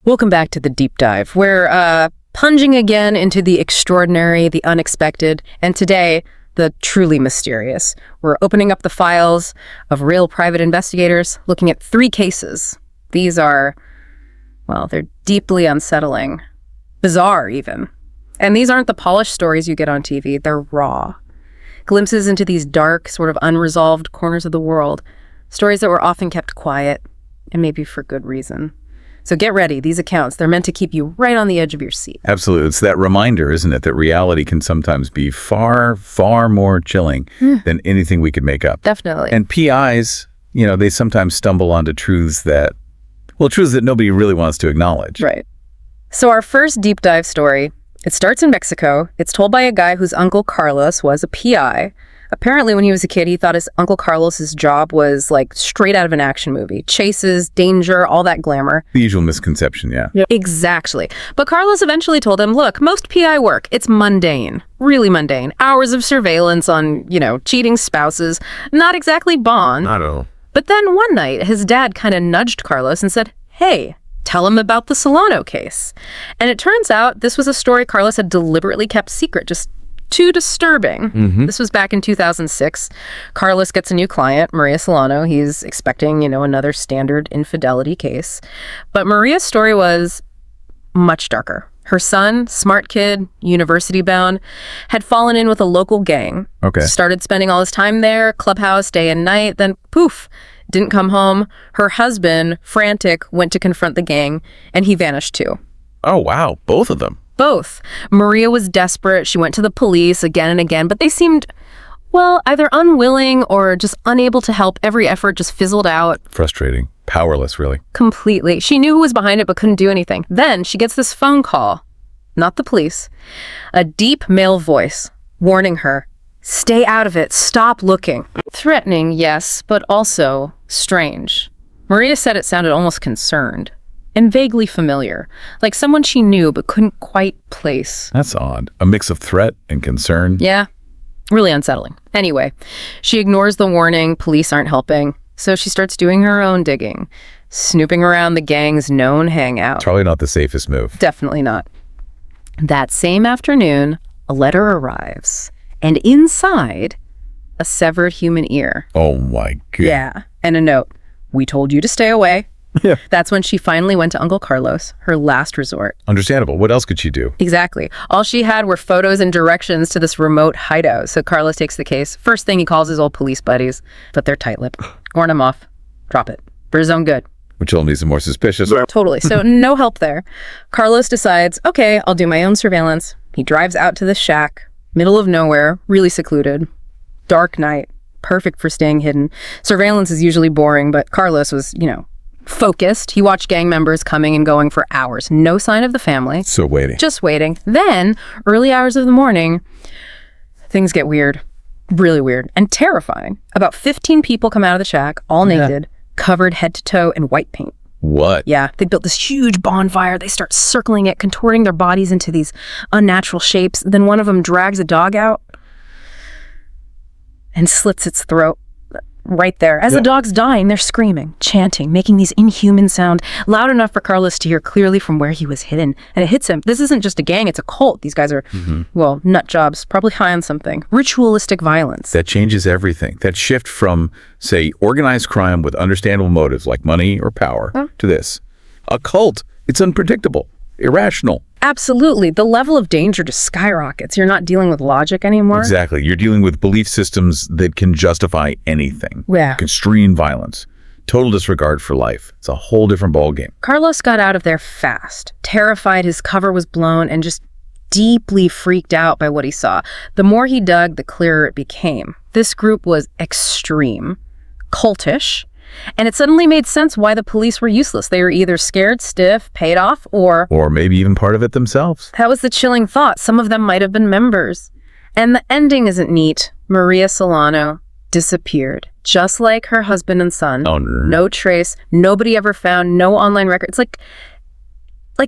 Welcome back to the deep dive. We're plunging again into the extraordinary, the unexpected, and today, the truly mysterious. We're opening up the files of real private investigators, looking at 3 cases. These are, well, they're deeply unsettling, bizarre even. And these aren't the polished stories you get on TV, they're raw. Glimpses into these dark, sort of unresolved corners of the world, stories that were often kept quiet, and maybe for good reason. So get ready, these accounts, they're meant to keep you right on the edge of your seat. Absolutely. It's that reminder, isn't it, that reality can sometimes be far, far more chilling than anything we could make up. Definitely. And PIs, they sometimes stumble onto truths that nobody really wants to acknowledge. Right. So our first deep dive story, it starts in Mexico. It's told by a guy whose uncle Carlos was a PI. Apparently, when he was a kid, he thought his Uncle Carlos's job was like straight out of an action movie. Chases, danger, all that glamour. The usual misconception, yeah. Yep. Exactly. But Carlos eventually told him, look, most PI work, it's mundane. Really mundane. Hours of surveillance on, cheating spouses. Not exactly Bond. Not at all. But then one night, his dad kind of nudged Carlos and said, hey, tell him about the Solano case. And it turns out this was a story Carlos had deliberately kept secret, just too disturbing. This was back in 2006. Carlos gets a new client, Maria Solano. He's expecting, another standard infidelity case. But Maria's story was much darker. Her son, smart kid, university bound, had fallen in with a local gang. Okay. Started spending all his time there, clubhouse, day and night, then poof, didn't come home. Her husband, frantic, went to confront the gang, and he vanished too. Oh, wow. Both of them. Both. Maria was desperate. She went to the police again and again, but they seemed, either unwilling or just unable to help. Every effort just fizzled out. Frustrating. Powerless, really. Completely. She knew who was behind it, but couldn't do anything. Then she gets this phone call. Not the police. A deep male voice warning her, stay out of it. Stop looking. Threatening, yes, but also strange. Maria said it sounded almost concerned. And vaguely familiar, like someone she knew but couldn't quite place. That's odd. A mix of threat and concern. Yeah, really unsettling. Anyway, she ignores the warning, police aren't helping, so she starts doing her own digging, snooping around the gang's known hangout. Probably not the safest move. Definitely not. That same afternoon, a letter arrives, and inside, a severed human ear. Oh my God. Yeah, and a note. We told you to stay away. Yeah. That's when she finally went to Uncle Carlos, her last resort. Understandable. What else could she do? Exactly. All she had were photos and directions to this remote hideout. So Carlos takes the case. First thing he calls his old police buddies, but they're tight-lipped. Warn him off. Drop it. For his own good. Which only makes him more suspicious. Totally. So no help there. Carlos decides, okay, I'll do my own surveillance. He drives out to this shack, middle of nowhere, really secluded. Dark night. Perfect for staying hidden. Surveillance is usually boring, but Carlos was, focused. He watched gang members coming and going for hours. No sign of the family. So waiting. Just waiting. Then, early hours of the morning, things get weird. Really weird. And terrifying. About 15 people come out of the shack, all naked, covered head to toe in white paint. What? Yeah. They built this huge bonfire. They start circling it, contorting their bodies into these unnatural shapes. Then one of them drags a dog out and slits its throat. Right there. As the dog's dying, they're screaming, chanting, making these inhuman sound loud enough for Carlos to hear clearly from where he was hidden. And it hits him. This isn't just a gang, it's a cult. These guys are, nut jobs, probably high on something. Ritualistic violence. That changes everything. That shift from, say, organized crime with understandable motives like money or power to this. A cult. It's unpredictable, irrational. Absolutely. The level of danger just skyrockets. You're not dealing with logic anymore. Exactly. You're dealing with belief systems that can justify anything. Yeah. Extreme violence. Total disregard for life. It's a whole different ballgame. Carlos got out of there fast, terrified his cover was blown, and just deeply freaked out by what he saw. The more he dug, the clearer it became. This group was extreme, cultish, and it suddenly made sense why the police were useless. They were either scared stiff, paid off, or maybe even part of it themselves. That was the chilling thought. Some of them might have been members. And the ending isn't neat. Maria Solano disappeared, just like her husband and son. Oh, no. No trace. Nobody ever found. No online records. Like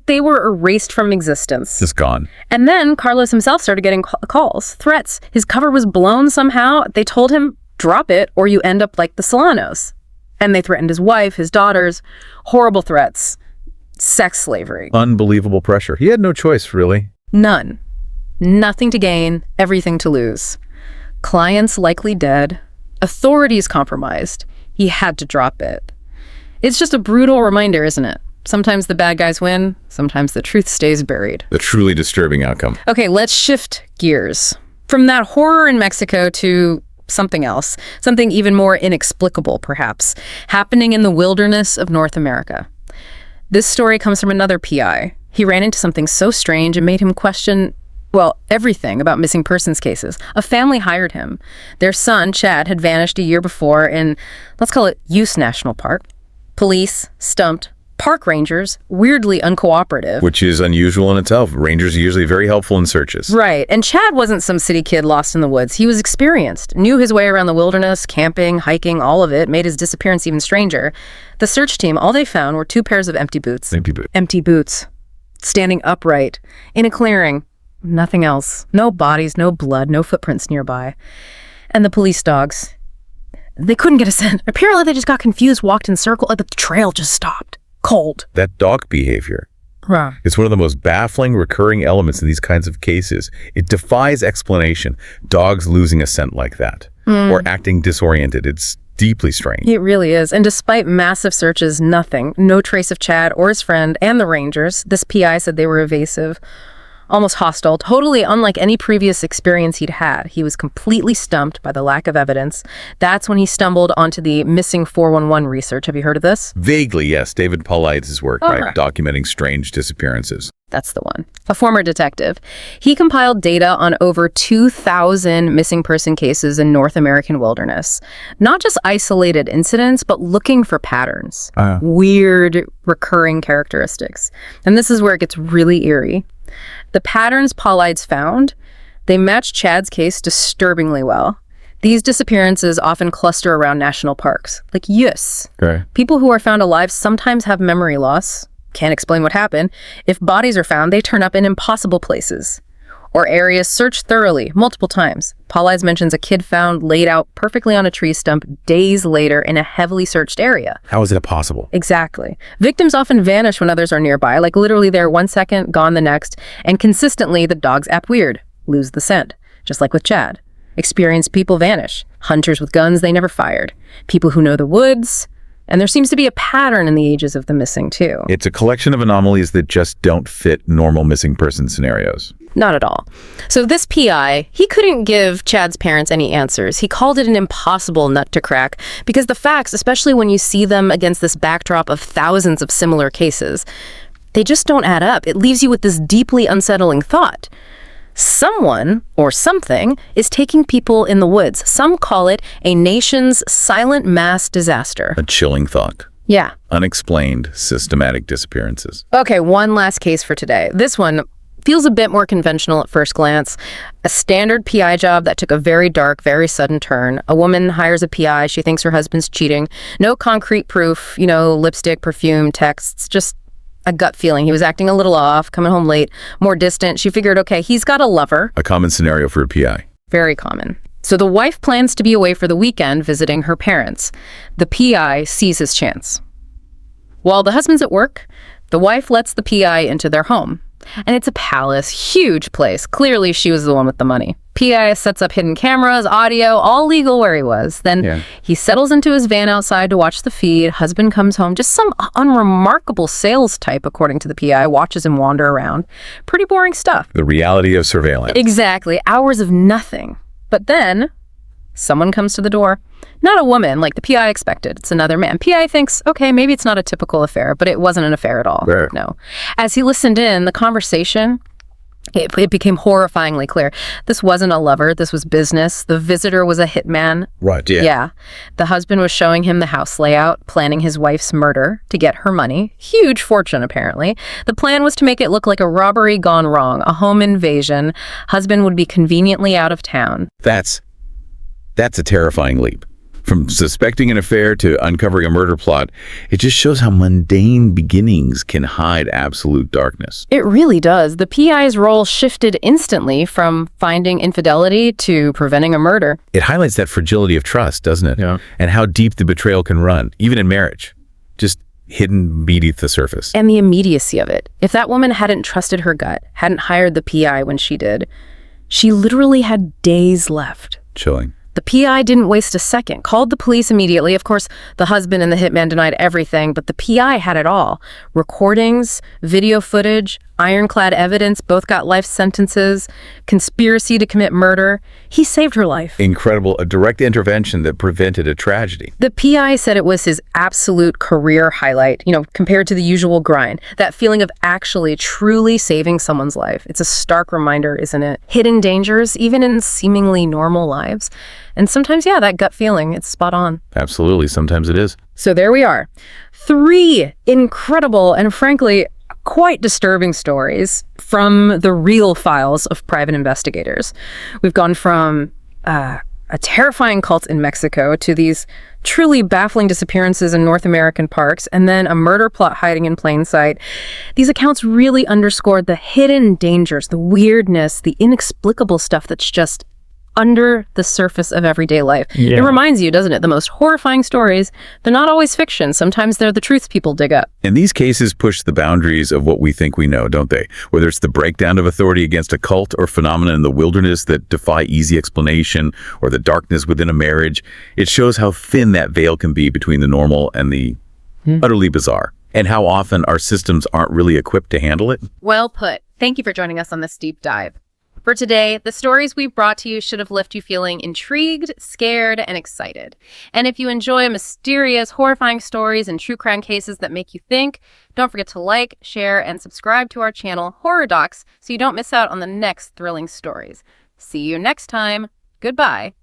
they were erased from existence. Just gone. And then Carlos himself started getting calls, threats. His cover was blown somehow. They told him, drop it or you end up like the Solanos. And they threatened his wife, his daughters, horrible threats. Sex slavery. Unbelievable pressure. He had no choice, really. None. Nothing to gain, everything to lose. Clients likely dead. Authorities compromised. He had to drop it. It's just a brutal reminder, isn't it? Sometimes the bad guys win, sometimes the truth stays buried. The truly disturbing outcome. Okay, let's shift gears. From that horror in Mexico to something else, something even more inexplicable, perhaps, happening in the wilderness of North America. This story comes from another PI. He ran into something so strange it made him question, well, everything about missing persons cases. A family hired him. Their son, Chad, had vanished a year before in, let's call it Use National Park. Police, stumped. Park rangers, weirdly uncooperative. Which is unusual in itself. Rangers are usually very helpful in searches. Right. And Chad wasn't some city kid lost in the woods. He was experienced, knew his way around the wilderness, camping, hiking, all of it, made his disappearance even stranger. The search team, all they found were 2 pairs of empty boots. Empty boots. Standing upright. In a clearing. Nothing else. No bodies, no blood, no footprints nearby. And the police dogs. They couldn't get a scent. Apparently they just got confused, walked in circles, but the trail just stopped. Cold. That dog behavior. Right. It's one of the most baffling recurring elements in these kinds of cases. It defies explanation. Dogs losing a scent like that or acting disoriented. It's deeply strange. It really is. And despite massive searches, nothing. No trace of Chad or his friend and the rangers. This PI said they were evasive, almost hostile, totally unlike any previous experience he'd had. He was completely stumped by the lack of evidence. That's when he stumbled onto the missing 411 research. Have you heard of this? Vaguely, yes. David Paulides' work, right? Documenting strange disappearances. That's the one. A former detective. He compiled data on over 2,000 missing person cases in North American wilderness. Not just isolated incidents, but looking for patterns. Weird, recurring characteristics. And this is where it gets really eerie. The patterns Paulides found, they match Chad's case disturbingly well. These disappearances often cluster around national parks, like Use. Okay. People who are found alive sometimes have memory loss, can't explain what happened. If bodies are found, they turn up in impossible places, or areas searched thoroughly, multiple times. Paulides mentions a kid found laid out perfectly on a tree stump days later in a heavily searched area. How is that possible? Exactly. Victims often vanish when others are nearby, like literally they're 1 second, gone the next, and consistently the dogs act weird, lose the scent, just like with Chad. Experienced people vanish. Hunters with guns they never fired. People who know the woods. And there seems to be a pattern in the ages of the missing, too. It's a collection of anomalies that just don't fit normal missing person scenarios. Not at all. So this PI, he couldn't give Chad's parents any answers. He called it an impossible nut to crack because the facts, especially when you see them against this backdrop of thousands of similar cases, they just don't add up. It leaves you with this deeply unsettling thought. Someone or something is taking people in the woods. Some call it a nation's silent mass disaster. A chilling thought. Yeah. Unexplained, systematic disappearances. Okay, one last case for today. This one feels a bit more conventional at first glance. A standard PI job that took a very dark, very sudden turn. A woman hires a PI. She thinks her husband's cheating. No concrete proof, lipstick, perfume, texts, just a gut feeling. He was acting a little off, coming home late, more distant. She figured, okay, he's got a lover. A common scenario for a PI. Very common. So the wife plans to be away for the weekend visiting her parents. The PI sees his chance. While the husband's at work, the wife lets the PI into their home. And it's a palace, huge place. Clearly, she was the one with the money. PI sets up hidden cameras, audio, all legal where he was. Then he settles into his van outside to watch the feed. Husband comes home, just some unremarkable sales type, according to the PI, watches him wander around. Pretty boring stuff. The reality of surveillance. Exactly. Hours of nothing. But then someone comes to the door. Not a woman, like the PI expected. It's another man. PI thinks, okay, maybe it's not a typical affair, but it wasn't an affair at all. Fair. No. As he listened in, the conversation, it became horrifyingly clear. This wasn't a lover. This was business. The visitor was a hitman. Right, yeah. Yeah. The husband was showing him the house layout, planning his wife's murder to get her money. Huge fortune, apparently. The plan was to make it look like a robbery gone wrong, a home invasion. Husband would be conveniently out of town. That's a terrifying leap. From suspecting an affair to uncovering a murder plot, it just shows how mundane beginnings can hide absolute darkness. It really does. The PI's role shifted instantly from finding infidelity to preventing a murder. It highlights that fragility of trust, doesn't it? Yeah. And how deep the betrayal can run, even in marriage. Just hidden beneath the surface. And the immediacy of it. If that woman hadn't trusted her gut, hadn't hired the PI when she did, she literally had days left. Chilling. The PI didn't waste a second, called the police immediately. Of course, the husband and the hitman denied everything, but the PI had it all. Recordings, video footage, ironclad evidence, both got life sentences, conspiracy to commit murder. He saved her life. Incredible, a direct intervention that prevented a tragedy. The PI said it was his absolute career highlight, compared to the usual grind. That feeling of actually, truly saving someone's life. It's a stark reminder, isn't it? Hidden dangers, even in seemingly normal lives. And sometimes, that gut feeling, it's spot on. Absolutely, sometimes it is. So there we are. 3 incredible and frankly, quite disturbing stories from the real files of private investigators. We've gone from a terrifying cult in Mexico to these truly baffling disappearances in North American parks, and then a murder plot hiding in plain sight. These accounts really underscored the hidden dangers, the weirdness, the inexplicable stuff that's just under the surface of everyday life. Yeah. It reminds you, doesn't it? The most horrifying stories, they're not always fiction. Sometimes they're the truths people dig up. And these cases push the boundaries of what we think we know, don't they? Whether it's the breakdown of authority against a cult or phenomena in the wilderness that defy easy explanation, or the darkness within a marriage, it shows how thin that veil can be between the normal and the utterly bizarre, and how often our systems aren't really equipped to handle it. Well put. Thank you for joining us on this deep dive. For today, the stories we've brought to you should have left you feeling intrigued, scared, and excited. And if you enjoy mysterious, horrifying stories and true crime cases that make you think, don't forget to like, share, and subscribe to our channel, Horror Docx, so you don't miss out on the next thrilling stories. See you next time. Goodbye.